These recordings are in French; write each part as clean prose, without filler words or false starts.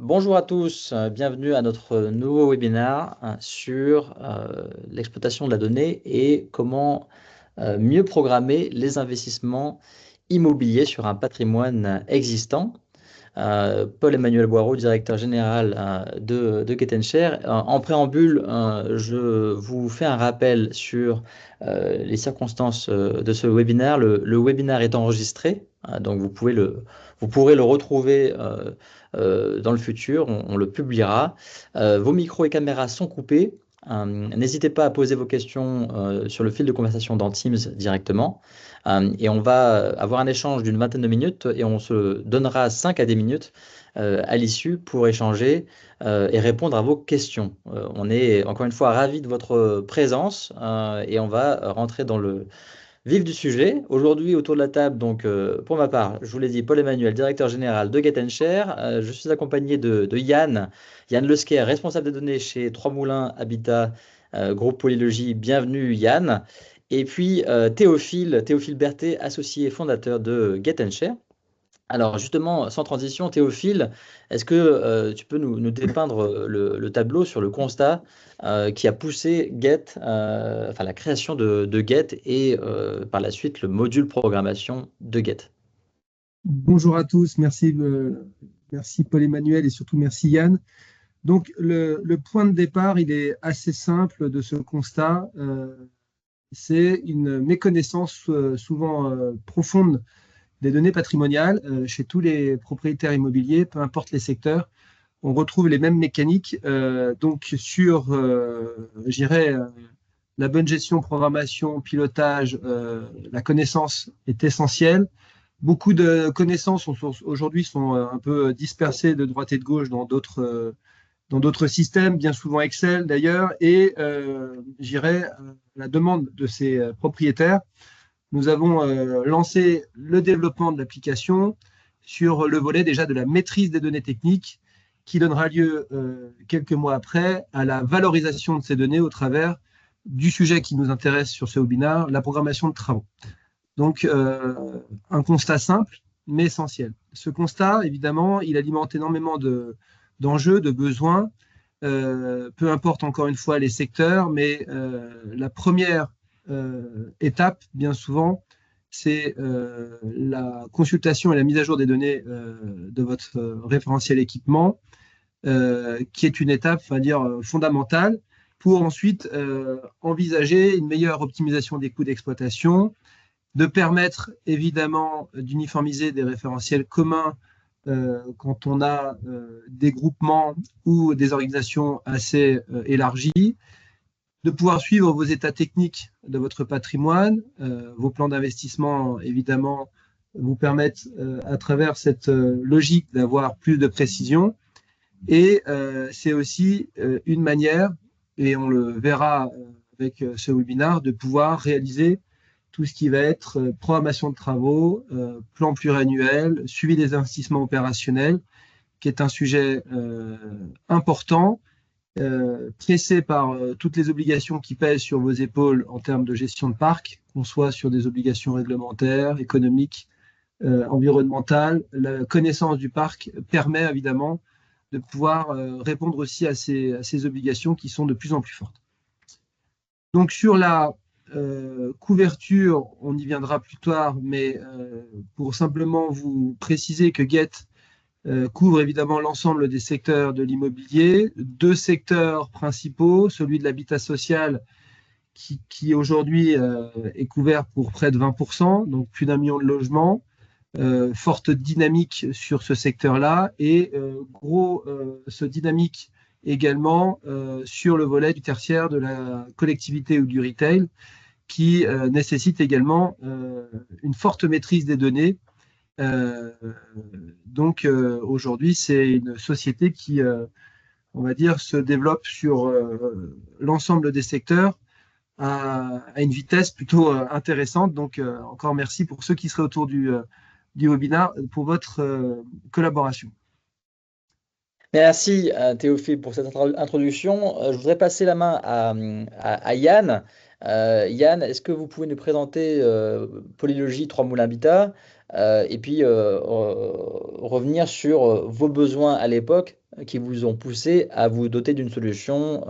Bonjour à tous, bienvenue à notre nouveau webinaire sur l'exploitation de la donnée et comment mieux programmer les investissements immobiliers sur un patrimoine existant. Paul-Emmanuel Boireau, directeur général de Get Share. En préambule, je vous fais un rappel sur les circonstances de ce webinaire. Le webinaire est enregistré, donc vous pourrez le retrouver dans le futur, on le publiera. Vos micros et caméras sont coupés. N'hésitez pas à poser vos questions sur le fil de conversation dans Teams directement. Et on va avoir un échange d'une vingtaine de minutes et on se donnera 5 à 10 minutes à l'issue pour échanger et répondre à vos questions. On est encore une fois ravis de votre présence et on va rentrer dans le vif du sujet. Aujourd'hui, autour de la table, donc pour ma part, je vous l'ai dit, Paul-Emmanuel, directeur général de Get Share. Je suis accompagné de Yann Lesquer, responsable des données chez Trois Moulins Habitat, groupe Polylogie. Bienvenue Yann. Et puis Théophile Berthet, associé et fondateur de Get Share. Alors justement, sans transition, Théophile, est-ce que tu peux nous dépeindre le tableau sur le constat qui a poussé Get, enfin la création de Get et par la suite le module programmation de Get? Bonjour à tous, merci Paul-Emmanuel et surtout merci Yann. Donc le point de départ, il est assez simple de ce constat. C'est une méconnaissance souvent profonde des données patrimoniales chez tous les propriétaires immobiliers, peu importe les secteurs. On retrouve les mêmes mécaniques. Donc sur, je dirais, la bonne gestion, programmation, pilotage, la connaissance est essentielle. Beaucoup de connaissances aujourd'hui sont un peu dispersées de droite et de gauche dans d'autres systèmes, bien souvent Excel d'ailleurs, et j'irai à la demande de ces propriétaires. Nous avons lancé le développement de l'application sur le volet déjà de la maîtrise des données techniques qui donnera lieu quelques mois après à la valorisation de ces données au travers du sujet qui nous intéresse sur ce webinaire, la programmation de travaux. Donc, un constat simple, mais essentiel. Ce constat, évidemment, il alimente énormément d'enjeux, de besoins, peu importe encore une fois les secteurs, mais la première étape, bien souvent, c'est la consultation et la mise à jour des données de votre référentiel équipement, qui est une étape, on va dire, fondamentale pour ensuite envisager une meilleure optimisation des coûts d'exploitation, de permettre évidemment d'uniformiser des référentiels communs quand on a des groupements ou des organisations assez élargies, de pouvoir suivre vos états techniques de votre patrimoine, vos plans d'investissement évidemment vous permettent à travers cette logique d'avoir plus de précision et c'est aussi une manière, et on le verra avec ce webinaire, de pouvoir réaliser tout ce qui va être programmation de travaux, plan pluriannuel, suivi des investissements opérationnels, qui est un sujet important, pressé par toutes les obligations qui pèsent sur vos épaules en termes de gestion de parc, qu'on soit sur des obligations réglementaires, économiques, environnementales. La connaissance du parc permet évidemment de pouvoir répondre aussi à ces obligations qui sont de plus en plus fortes. Donc sur la couverture, on y viendra plus tard, mais pour simplement vous préciser que Get couvre évidemment l'ensemble des secteurs de l'immobilier, deux secteurs principaux, celui de l'habitat social qui aujourd'hui est couvert pour près de 20%, donc plus d'1 million de logements, forte dynamique sur ce secteur-là et ce dynamique également sur le volet du tertiaire de la collectivité ou du retail qui nécessite également une forte maîtrise des données. Donc aujourd'hui, c'est une société qui, on va dire, se développe sur l'ensemble des secteurs à une vitesse plutôt intéressante. Donc encore merci pour ceux qui seraient autour du webinaire pour votre collaboration. Merci Théophile pour cette introduction. Je voudrais passer la main à Yann. Yann, est-ce que vous pouvez nous présenter Polylogie Trois Moulins Habitat et puis revenir sur vos besoins à l'époque qui vous ont poussé à vous doter d'une solution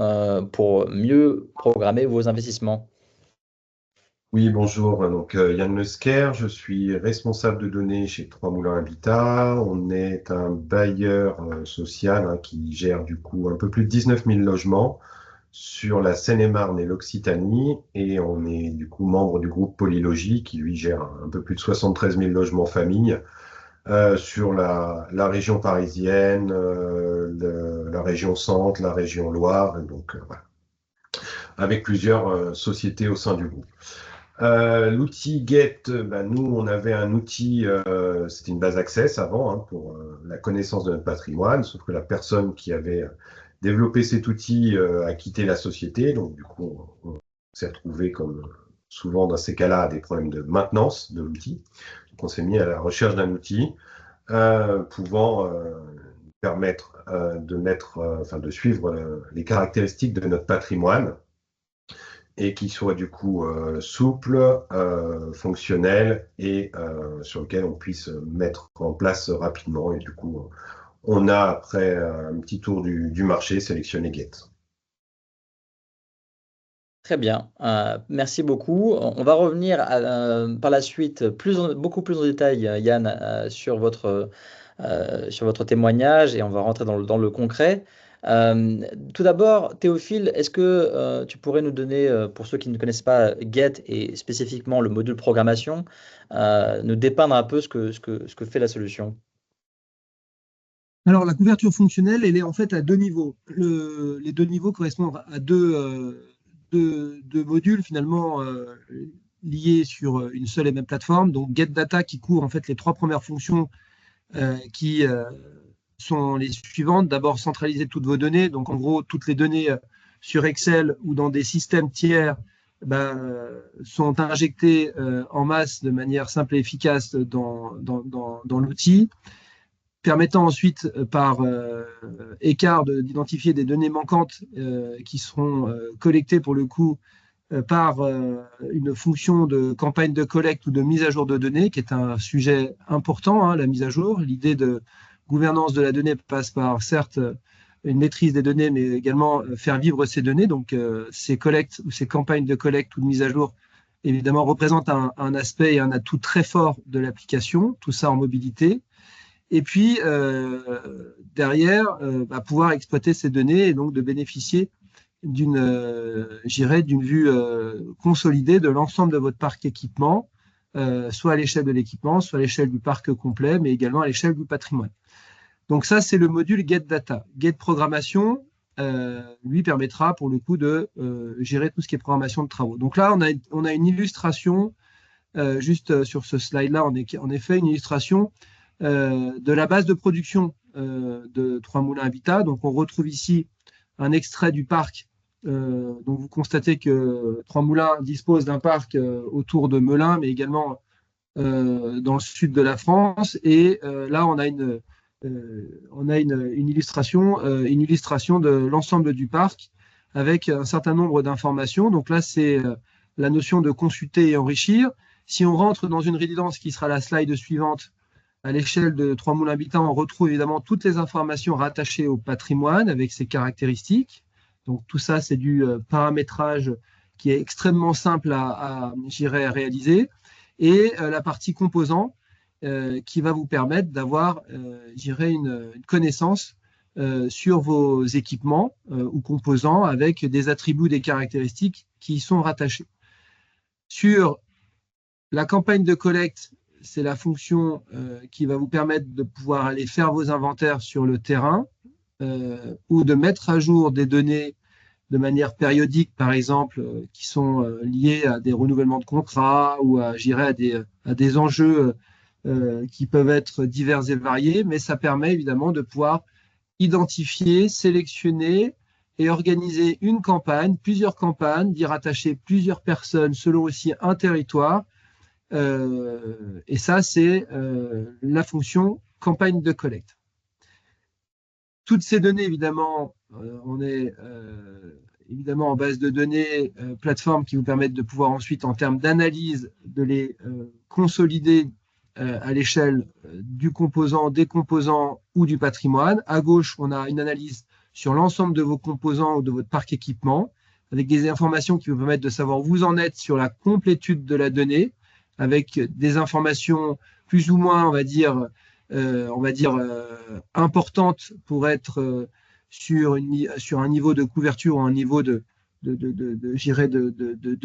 pour mieux programmer vos investissements? Oui, bonjour. Donc, Yann Lesquer, je suis responsable de données chez Trois Moulins Habitat. On est un bailleur social hein, qui gère du coup un peu plus de 19 000 logements sur la Seine-et-Marne et l'Occitanie. Et on est du coup membre du groupe Polylogie qui lui gère un peu plus de 73 000 logements familles sur la région parisienne, la région Centre, la région Loire. Et donc, voilà, avec plusieurs sociétés au sein du groupe. L'outil Get, nous, on avait un outil, c'était une base Access avant, hein, pour la connaissance de notre patrimoine, sauf que la personne qui avait développé cet outil a quitté la société, donc du coup, on s'est retrouvé, comme souvent dans ces cas-là, à des problèmes de maintenance de l'outil. Donc, on s'est mis à la recherche d'un outil pouvant permettre de suivre les caractéristiques de notre patrimoine et qui soit du coup souple, fonctionnel et sur lequel on puisse mettre en place rapidement. Et du coup, on a, après un petit tour du marché, sélectionné Get. Très bien, merci beaucoup. On va revenir par la suite beaucoup plus en détail, Yann, sur votre témoignage et on va rentrer dans le concret. Tout d'abord, Théophile, est-ce que tu pourrais nous donner, pour ceux qui ne connaissent pas Get et spécifiquement le module programmation, nous dépeindre un peu ce que fait la solution? Alors, la couverture fonctionnelle, elle est en fait à deux niveaux. Les deux niveaux correspondent à deux modules finalement liés sur une seule et même plateforme. Donc, GetData qui couvre en fait les trois premières fonctions qui sont les suivantes. D'abord, centraliser toutes vos données. Donc, en gros, toutes les données sur Excel ou dans des systèmes tiers sont injectées en masse de manière simple et efficace dans l'outil, permettant ensuite par écart d'identifier des données manquantes qui seront collectées pour le coup par une fonction de campagne de collecte ou de mise à jour de données, qui est un sujet important, hein, la mise à jour. L'idée de gouvernance de la donnée passe par, certes, une maîtrise des données, mais également faire vivre ces données. Donc, ces collectes ou ces campagnes de collecte ou de mise à jour, évidemment, représentent un aspect et un atout très fort de l'application, tout ça en mobilité. Et puis, derrière, pouvoir exploiter ces données et donc de bénéficier d'une vue consolidée de l'ensemble de votre parc équipement, soit à l'échelle de l'équipement, soit à l'échelle du parc complet, mais également à l'échelle du patrimoine. Donc ça, c'est le module Get Data. Get Programmation, lui, permettra pour le coup de gérer tout ce qui est programmation de travaux. Donc là, on a une illustration, juste sur ce slide-là, en effet, une illustration de la base de production de Trois Moulins Habitat. Donc on retrouve ici un extrait du parc. Donc vous constatez que Trois Moulins dispose d'un parc autour de Melun, mais également dans le sud de la France. Et là, on a une illustration de l'ensemble du parc avec un certain nombre d'informations. Donc là, c'est la notion de consulter et enrichir. Si on rentre dans une résidence qui sera la slide suivante, à l'échelle de Trois Moulins Habitat, on retrouve évidemment toutes les informations rattachées au patrimoine avec ses caractéristiques. Donc tout ça, c'est du paramétrage qui est extrêmement simple à réaliser. Et la partie composants qui va vous permettre d'avoir, une connaissance sur vos équipements ou composants avec des attributs, des caractéristiques qui y sont rattachés. Sur la campagne de collecte, c'est la fonction qui va vous permettre de pouvoir aller faire vos inventaires sur le terrain ou de mettre à jour des données de manière périodique, par exemple, qui sont liées à des renouvellements de contrats ou à des enjeux qui peuvent être divers et variés, mais ça permet évidemment de pouvoir identifier, sélectionner et organiser une campagne, plusieurs campagnes, d'y rattacher plusieurs personnes selon aussi un territoire. Et ça, c'est la fonction campagne de collecte. Toutes ces données, évidemment, on est évidemment en base de données, plateformes qui vous permettent de pouvoir ensuite, en termes d'analyse, de les consolider à l'échelle du composant, des composants ou du patrimoine. À gauche, on a une analyse sur l'ensemble de vos composants ou de votre parc équipement, avec des informations qui vous permettent de savoir où vous en êtes sur la complétude de la donnée, avec des informations plus ou moins, on va dire, importantes pour être sur un niveau de couverture ou un niveau de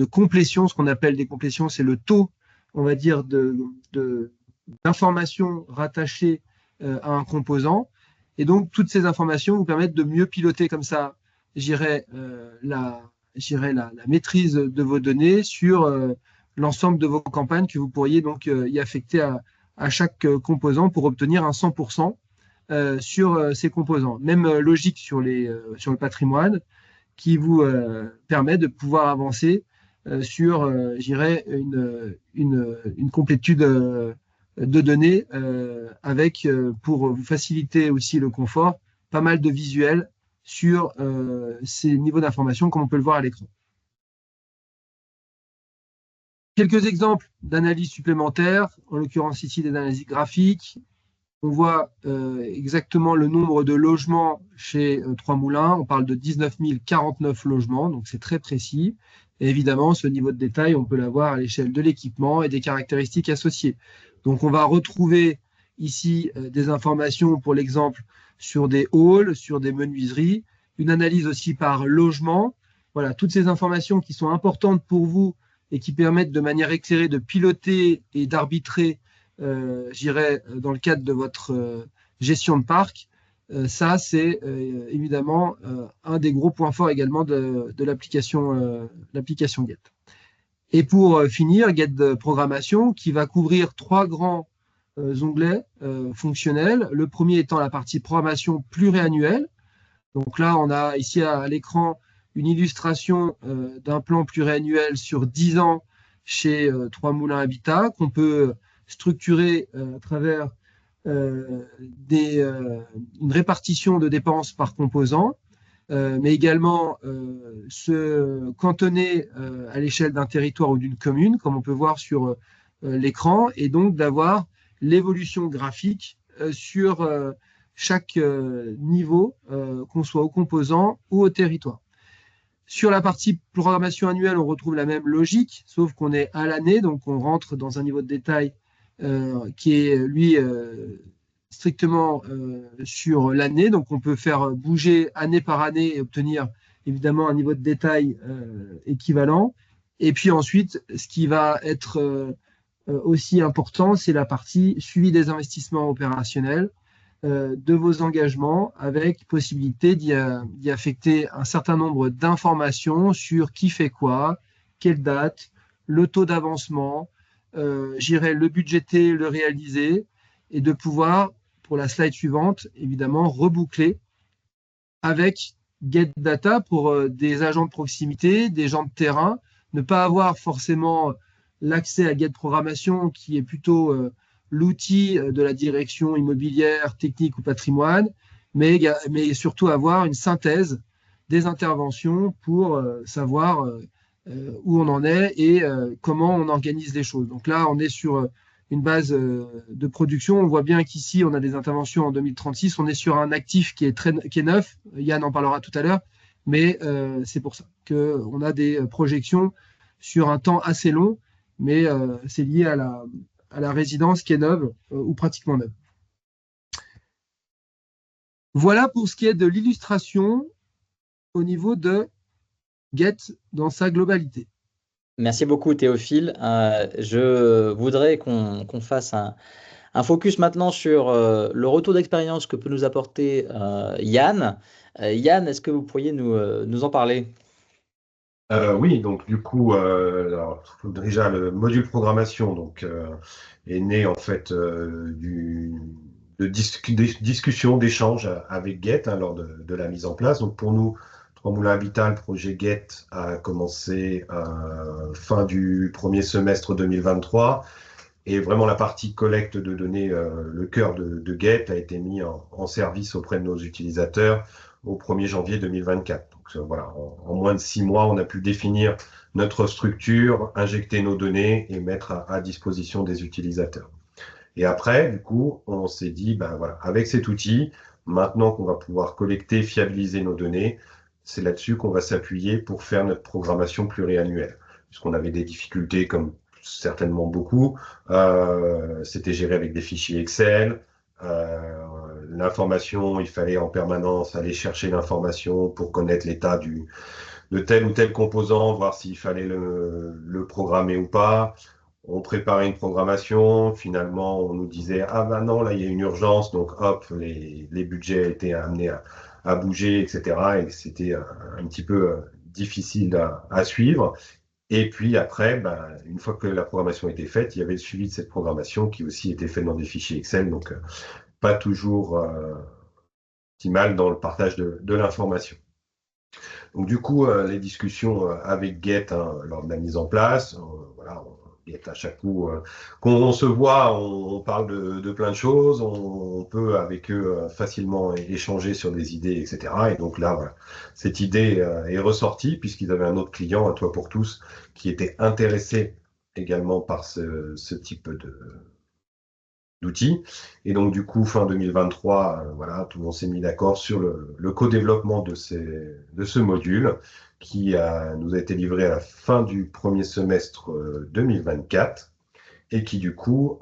complétion. Ce qu'on appelle des complétions, c'est le taux, on va dire, d'informations rattachées à un composant. Et donc, toutes ces informations vous permettent de mieux piloter comme ça, la maîtrise de vos données sur l'ensemble de vos campagnes que vous pourriez donc y affecter à chaque composant pour obtenir un 100% sur ces composants. Même logique sur le patrimoine qui vous permet de pouvoir avancer sur, une complétude de données avec, pour vous faciliter aussi le confort, pas mal de visuels sur ces niveaux d'information comme on peut le voir à l'écran. Quelques exemples d'analyses supplémentaires, en l'occurrence ici des analyses graphiques. On voit exactement le nombre de logements chez Trois Moulins. On parle de 19 049 logements, donc c'est très précis. Et évidemment, ce niveau de détail, on peut l'avoir à l'échelle de l'équipement et des caractéristiques associées. Donc on va retrouver ici des informations, pour l'exemple, sur des halls, sur des menuiseries, une analyse aussi par logement. Voilà, toutes ces informations qui sont importantes pour vous et qui permettent de manière éclairée de piloter et d'arbitrer dans le cadre de votre gestion de parc. Ça, c'est évidemment un des gros points forts également de l'application Get. Et pour finir, Get de programmation qui va couvrir 3 grands onglets fonctionnels. Le premier étant la partie programmation pluriannuelle. Donc là, on a ici à l'écran une illustration d'un plan pluriannuel sur 10 ans chez Trois Moulins Habitat qu'on peut structuré à travers une répartition de dépenses par composant, mais également se cantonner à l'échelle d'un territoire ou d'une commune, comme on peut voir sur l'écran, et donc d'avoir l'évolution graphique sur chaque niveau, qu'on soit au composant ou au territoire. Sur la partie programmation annuelle, on retrouve la même logique, sauf qu'on est à l'année, donc on rentre dans un niveau de détail qui est, lui, strictement sur l'année. Donc, on peut faire bouger année par année et obtenir, évidemment, un niveau de détail équivalent. Et puis ensuite, ce qui va être aussi important, c'est la partie suivi des investissements opérationnels, de vos engagements, avec possibilité d'y affecter un certain nombre d'informations sur qui fait quoi, quelle date, le taux d'avancement, le budgéter, le réaliser, et de pouvoir, pour la slide suivante, évidemment, reboucler avec Get Data pour des agents de proximité, des gens de terrain, ne pas avoir forcément l'accès à Get Programmation, qui est plutôt l'outil de la direction immobilière, technique ou patrimoine, mais surtout avoir une synthèse des interventions pour savoir où on en est et comment on organise les choses. Donc là, on est sur une base de production. On voit bien qu'ici, on a des interventions en 2036. On est sur un actif qui est neuf. Yann en parlera tout à l'heure, mais c'est pour ça qu'on a des projections sur un temps assez long, mais c'est lié à la résidence qui est neuve ou pratiquement neuve. Voilà pour ce qui est de l'illustration au niveau de Get dans sa globalité. Merci beaucoup Théophile. Je voudrais qu'on fasse un focus maintenant sur le retour d'expérience que peut nous apporter Yann. Yann, est-ce que vous pourriez nous en parler? Oui, donc du coup, alors, déjà le module programmation donc, est né en fait de discussions, d'échanges avec Get lors de la mise en place. Donc pour nous, Trois Moulins Habitat, le projet Get a commencé fin du premier semestre 2023 et vraiment la partie collecte de données, le cœur de Get a été mis en service auprès de nos utilisateurs au 1er janvier 2024. Donc voilà, en moins de 6 mois, on a pu définir notre structure, injecter nos données et mettre à disposition des utilisateurs. Et après, du coup, on s'est dit, ben voilà, avec cet outil, maintenant qu'on va pouvoir collecter, fiabiliser nos données, c'est là-dessus qu'on va s'appuyer pour faire notre programmation pluriannuelle. Puisqu'on avait des difficultés, comme certainement beaucoup, c'était géré avec des fichiers Excel. L'information, il fallait en permanence aller chercher l'information pour connaître l'état de tel ou tel composant, voir s'il fallait le programmer ou pas. On préparait une programmation, finalement on nous disait ah ben non, là il y a une urgence, donc hop, les budgets étaient amenés à bouger, etc. Et c'était un petit peu difficile à suivre. Et puis après, ben, une fois que la programmation était faite, il y avait le suivi de cette programmation qui aussi était fait dans des fichiers Excel, donc pas toujours optimal dans le partage de l'information. Donc du coup, les discussions avec Get lors de la mise en place, voilà, Get à chaque coup qu'on se voit, on parle de plein de choses, on peut avec eux facilement échanger sur des idées, etc. Et donc là, voilà, cette idée est ressortie puisqu'ils avaient un autre client, un Toit pour tous, qui était intéressé également par ce type d'outils. Et donc, du coup, fin 2023, voilà, tout le monde s'est mis d'accord sur le co-développement de ce module qui nous a été livré à la fin du premier semestre 2024 et qui, du coup,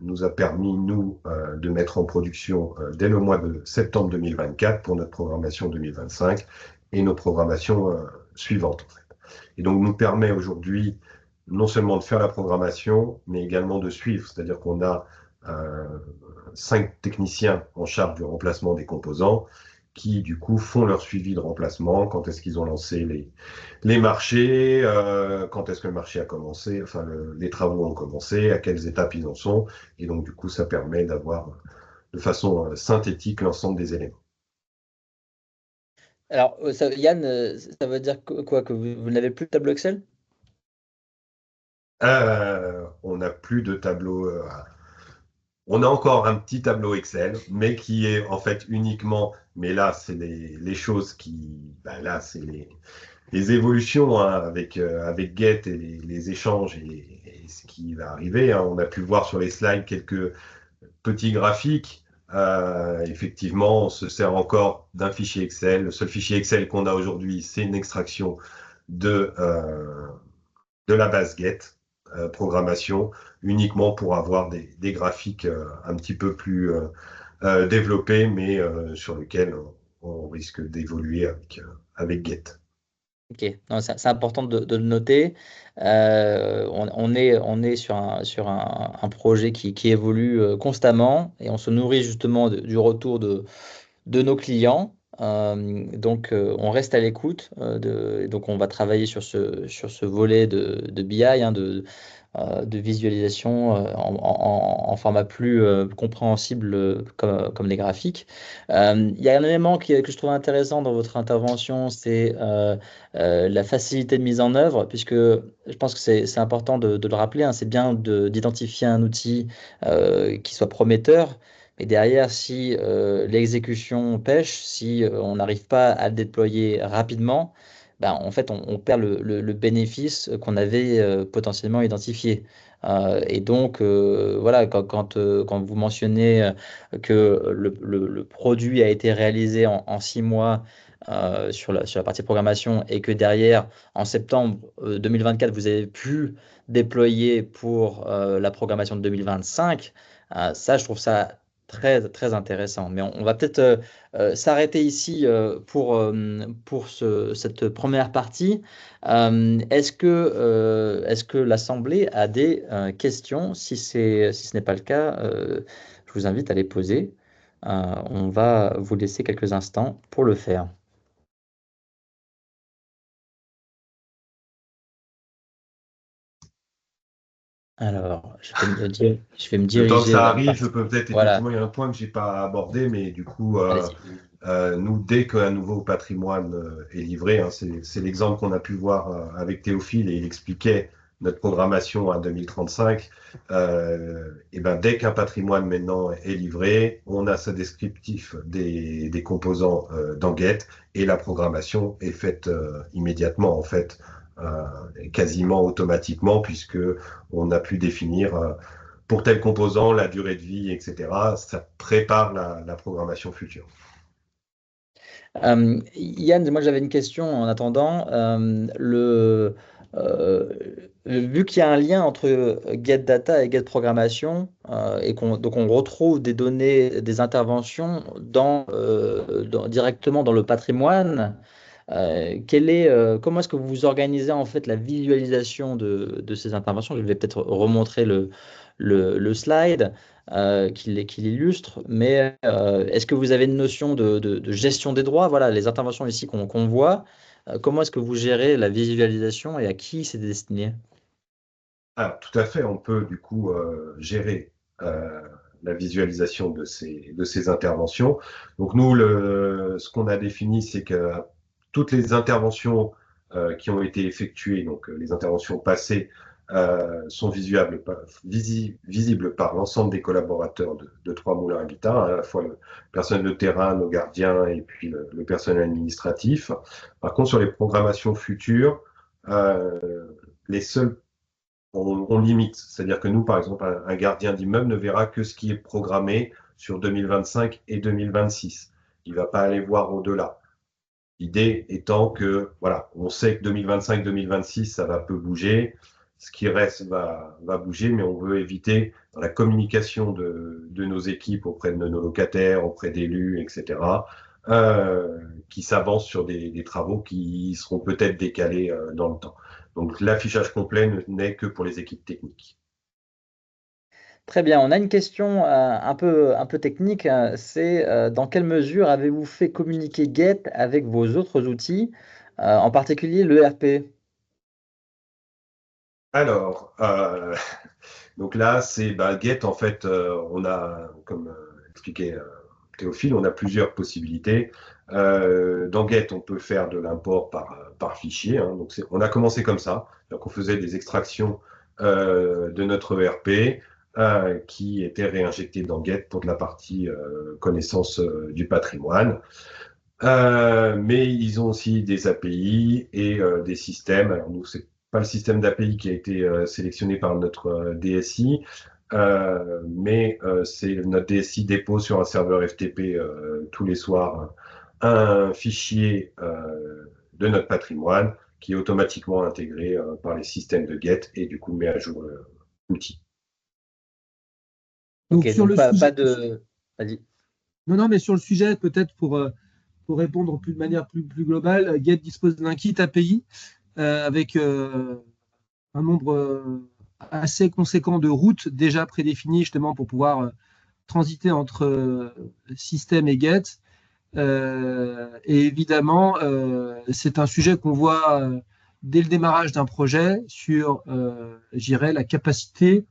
nous a permis, nous, de mettre en production dès le mois de septembre 2024 pour notre programmation 2025 et nos programmations suivantes, en fait. Et donc, nous permet aujourd'hui non seulement de faire la programmation, mais également de suivre. C'est-à-dire qu'on a 5 techniciens en charge du remplacement des composants qui, du coup, font leur suivi de remplacement, quand est-ce qu'ils ont lancé les marchés, quand est-ce que le marché a commencé, enfin, les travaux ont commencé, à quelles étapes ils en sont. Et donc, du coup, ça permet d'avoir de façon synthétique l'ensemble des éléments. Alors, Yann, ça veut dire quoi? Que vous n'avez plus de tableau Excel? On n'a plus de tableau. On a encore un petit tableau Excel, mais qui est en fait uniquement. Mais là, c'est les choses qui. Ben là, c'est les évolutions hein, avec Get et les échanges et ce qui va arriver. Hein. On a pu voir sur les slides quelques petits graphiques. Effectivement, on se sert encore d'un fichier Excel. Le seul fichier Excel qu'on a aujourd'hui, c'est une extraction de, euh, de la base Get, programmation, uniquement pour avoir des graphiques un petit peu plus développés, mais sur lesquels on risque d'évoluer avec Get. Ok, non, c'est important de le noter. On est sur un projet qui évolue constamment et on se nourrit justement du retour de nos clients. On reste à l'écoute. Donc, on va travailler sur ce volet de BI, hein, de visualisation en format plus compréhensible comme les graphiques. Il y a un élément que je trouve intéressant dans votre intervention, c'est la facilité de mise en œuvre, puisque je pense que c'est important de le rappeler, hein, c'est bien d'identifier un outil qui soit prometteur. Mais derrière, si l'exécution pêche, si on n'arrive pas à le déployer rapidement, ben, en fait, on perd le bénéfice qu'on avait potentiellement identifié. Et donc, voilà, quand vous mentionnez que le produit a été réalisé en 6 mois sur la partie programmation et que derrière, en septembre 2024, vous avez pu déployer pour la programmation de 2025, ça, je trouve ça très, très intéressant. Mais on va peut-être s'arrêter ici pour cette première partie. Est-ce que l'Assemblée a des questions? Si ce n'est pas le cas, je vous invite à les poser. On va vous laisser quelques instants pour le faire. Alors, je vais me Le temps que diriger ça vers la arrive, je partie. peux peut-être, Voilà, effectivement, il y a un point que j'ai pas abordé, mais du coup, allez-y. nous, dès qu'un nouveau patrimoine est livré, hein, c'est l'exemple qu'on a pu voir avec Théophile et il expliquait notre programmation à 2035. Et ben, dès qu'un patrimoine maintenant est livré, on a ce descriptif des composants dans Get et la programmation est faite immédiatement, en fait, quasiment automatiquement, puisque on a pu définir pour tel composant, la durée de vie, etc. Ça prépare la programmation future. Yann, moi j'avais une question en attendant. Vu qu'il y a un lien entre GetData et GetProgrammation, donc on retrouve des données, des interventions directement dans le patrimoine, comment est-ce que vous vous organisez en fait la visualisation de ces interventions? Je vais peut-être remontrer le slide qui l'illustre, mais est-ce que vous avez une notion de gestion des droits? Voilà, les interventions ici qu'on voit, comment est-ce que vous gérez la visualisation et à qui c'est destiné? Alors, tout à fait, on peut du coup gérer la visualisation de ces interventions. Donc nous, ce qu'on a défini, c'est que toutes les interventions qui ont été effectuées, donc les interventions passées, sont visibles par l'ensemble des collaborateurs de Trois Moulins Habitat, à la fois le personnel de terrain, nos gardiens et puis le personnel administratif. Par contre, sur les programmations futures, les seuls on limite. C'est-à-dire que nous, par exemple, un gardien d'immeuble ne verra que ce qui est programmé sur 2025 et 2026. Il ne va pas aller voir au-delà. L'idée étant que, voilà, on sait que 2025-2026, ça va peu bouger. Ce qui reste va bouger, mais on veut éviter dans la communication de nos équipes auprès de nos locataires, auprès d'élus, etc., qui s'avancent sur des travaux qui seront peut-être décalés dans le temps. Donc l'affichage complet n'est que pour les équipes techniques. Très bien, on a une question un peu technique, c'est dans quelle mesure avez-vous fait communiquer Get avec vos autres outils, en particulier l'ERP? Alors, donc là, c'est Get, en fait, on a, comme expliqué Théophile, on a plusieurs possibilités. Dans Get, on peut faire de l'import par fichier, hein. Donc on a commencé comme ça. Donc on faisait des extractions de notre ERP qui étaient réinjectées dans Get pour de la partie connaissance du patrimoine. Mais ils ont aussi des API et des systèmes. Alors nous, c'est pas le système d'API qui a été sélectionné par notre DSI, mais c'est notre DSI dépose sur un serveur FTP tous les soirs un fichier de notre patrimoine qui est automatiquement intégré par les systèmes de Get et du coup met à jour l'outil. Donc, Ok, sur donc le sujet, pas de... Vas-y. non, mais sur le sujet, peut-être pour répondre de manière plus globale, Get dispose d'un kit API avec un nombre assez conséquent de routes déjà prédéfinies justement pour pouvoir transiter entre système et Get. Et évidemment, c'est un sujet qu'on voit dès le démarrage d'un projet sur, j'irais, la capacité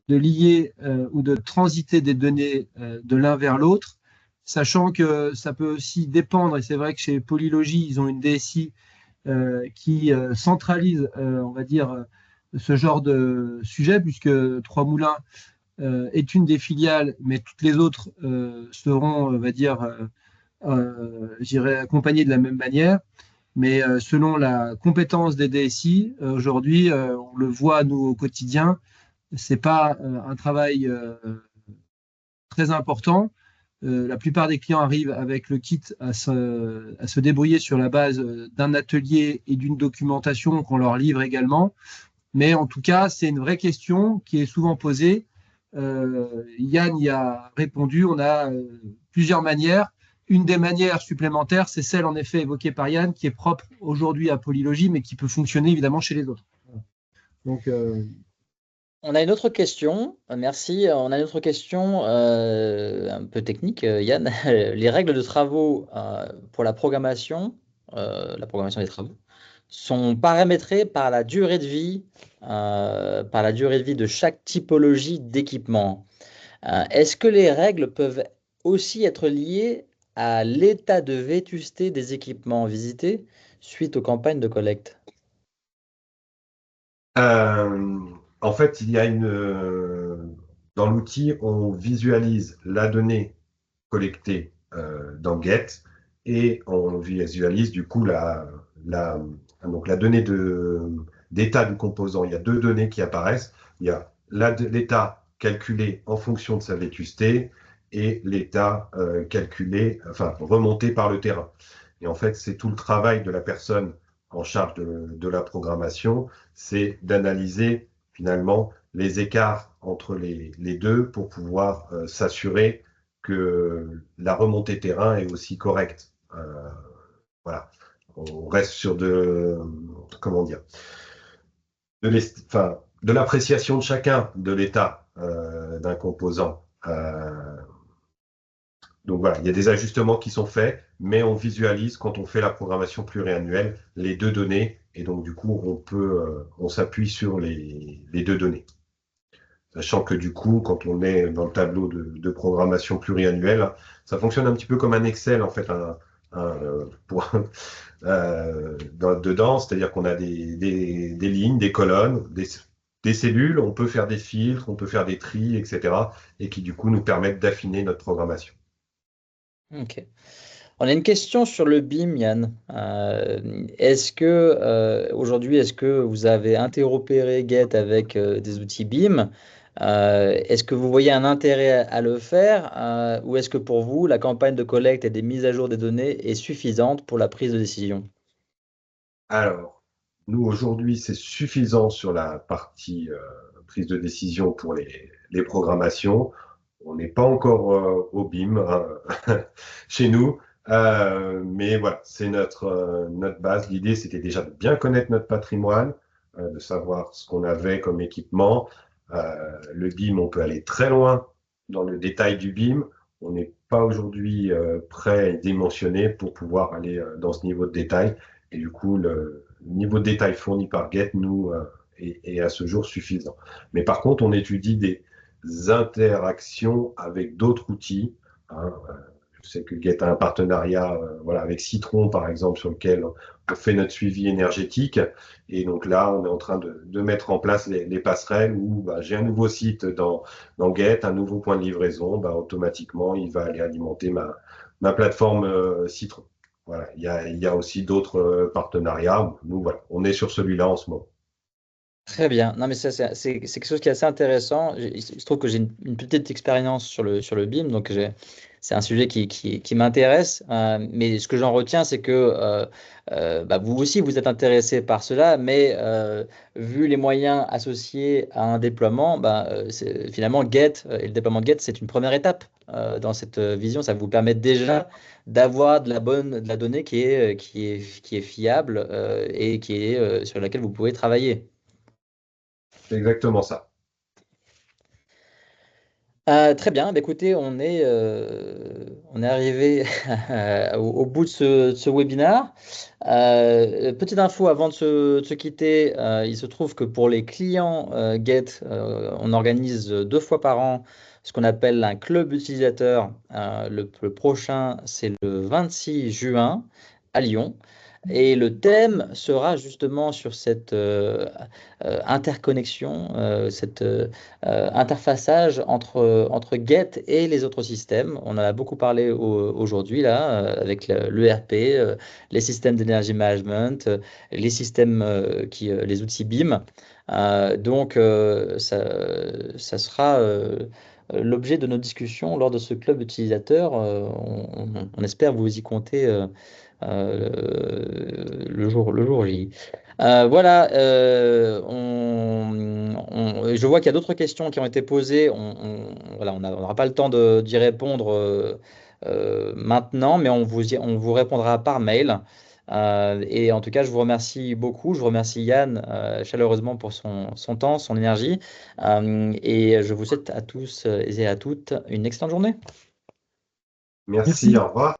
de lier ou de transiter des données de l'un vers l'autre, sachant que ça peut aussi dépendre, et c'est vrai que chez Polylogie, ils ont une DSI qui centralise, on va dire, ce genre de sujet, puisque Trois Moulins est une des filiales, mais toutes les autres seront, on va dire, j'irais, accompagnées de la même manière. Mais selon la compétence des DSI, aujourd'hui, on le voit nous au quotidien, c'est pas un travail très important. La plupart des clients arrivent avec le kit à se débrouiller sur la base d'un atelier et d'une documentation qu'on leur livre également. Mais en tout cas, c'est une vraie question qui est souvent posée. Yann y a répondu. On a plusieurs manières. Une des manières supplémentaires, c'est celle en effet évoquée par Yann, qui est propre aujourd'hui à Polylogie, mais qui peut fonctionner évidemment chez les autres. Donc, On a une autre question, merci. On a une autre question un peu technique, Yann. Les règles de travaux pour la programmation des travaux, sont paramétrées par la durée de vie de chaque typologie d'équipement. Est-ce que les règles peuvent aussi être liées à l'état de vétusté des équipements visités suite aux campagnes de collecte? Euh, En fait, dans l'outil, on visualise la donnée collectée dans Get et on visualise du coup donc la donnée d'état du composant. Il y a deux données qui apparaissent. Il y a l'état calculé en fonction de sa vétusté et l'état calculé, enfin remonté par le terrain. Et en fait, c'est tout le travail de la personne en charge de la programmation, c'est d'analyser finalement les écarts entre les deux pour pouvoir s'assurer que la remontée terrain est aussi correcte. Voilà. On reste sur comment dire, enfin, de l'appréciation de chacun de l'état d'un composant. Donc voilà, il y a des ajustements qui sont faits, mais on visualise quand on fait la programmation pluriannuelle les deux données, et donc du coup on s'appuie sur les deux données. Sachant que du coup, quand on est dans le tableau de programmation pluriannuelle, ça fonctionne un petit peu comme un Excel en fait, dedans, c'est-à-dire qu'on a des lignes, des colonnes, des cellules, on peut faire des filtres, on peut faire des tris, etc. et qui du coup nous permettent d'affiner notre programmation. Ok. On a une question sur le BIM, Yann. Aujourd'hui, est-ce que vous avez interopéré Get avec des outils BIM? Est-ce que vous voyez un intérêt à le faire, ou est-ce que pour vous, la campagne de collecte et des mises à jour des données est suffisante pour la prise de décision? Alors, nous aujourd'hui, c'est suffisant sur la partie prise de décision pour les programmations. On n'est pas encore au BIM hein, chez nous, mais voilà, c'est notre base. L'idée, c'était déjà de bien connaître notre patrimoine, de savoir ce qu'on avait comme équipement. Le BIM, on peut aller très loin dans le détail du BIM. On n'est pas aujourd'hui prêt et dimensionné pour pouvoir aller dans ce niveau de détail. Et du coup, le niveau de détail fourni par Get, nous, est à ce jour suffisant. Mais par contre, on étudie des interactions avec d'autres outils. Hein. Je sais que Get a un partenariat voilà, avec Citron, par exemple, sur lequel on fait notre suivi énergétique. Et donc là, on est en train de mettre en place les passerelles où bah, j'ai un nouveau site dans Get, un nouveau point de livraison. Bah, automatiquement, il va aller alimenter ma plateforme Citron. Voilà, il y a aussi d'autres partenariats. Nous, voilà, on est sur celui-là en ce moment. Très bien. Non, mais ça, c'est quelque chose qui est assez intéressant. Il se trouve que j'ai une petite expérience sur le BIM, donc c'est un sujet qui m'intéresse. Mais ce que j'en retiens, c'est que bah, vous aussi, vous êtes intéressé par cela, mais vu les moyens associés à un déploiement, bah, finalement, Get et le déploiement de Get, c'est une première étape dans cette vision. Ça vous permet déjà d'avoir de la donnée qui est fiable et sur laquelle vous pouvez travailler. C'est exactement ça. Très bien, bah, écoutez, on est arrivé au bout de ce webinaire. Petite info avant de se quitter, il se trouve que pour les clients Get, on organise 2 fois par an ce qu'on appelle un club utilisateur. Le prochain, c'est le 26 juin à Lyon. Et le thème sera justement sur cette interconnexion, cette interfaçage entre Get et les autres systèmes. On en a beaucoup parlé aujourd'hui là, avec l'ERP, les systèmes d'énergie management, les systèmes les outils BIM. Ça sera l'objet de nos discussions lors de ce club utilisateur. On espère vous y compter le jour J. Voilà, je vois qu'il y a d'autres questions qui ont été posées. Voilà, on n'aura pas le temps d'y répondre maintenant, mais on vous répondra par mail. Et en tout cas, je vous remercie beaucoup. Je remercie Yann chaleureusement pour son temps, son énergie. Et je vous souhaite à tous et à toutes une excellente journée. Merci, Merci. au revoir.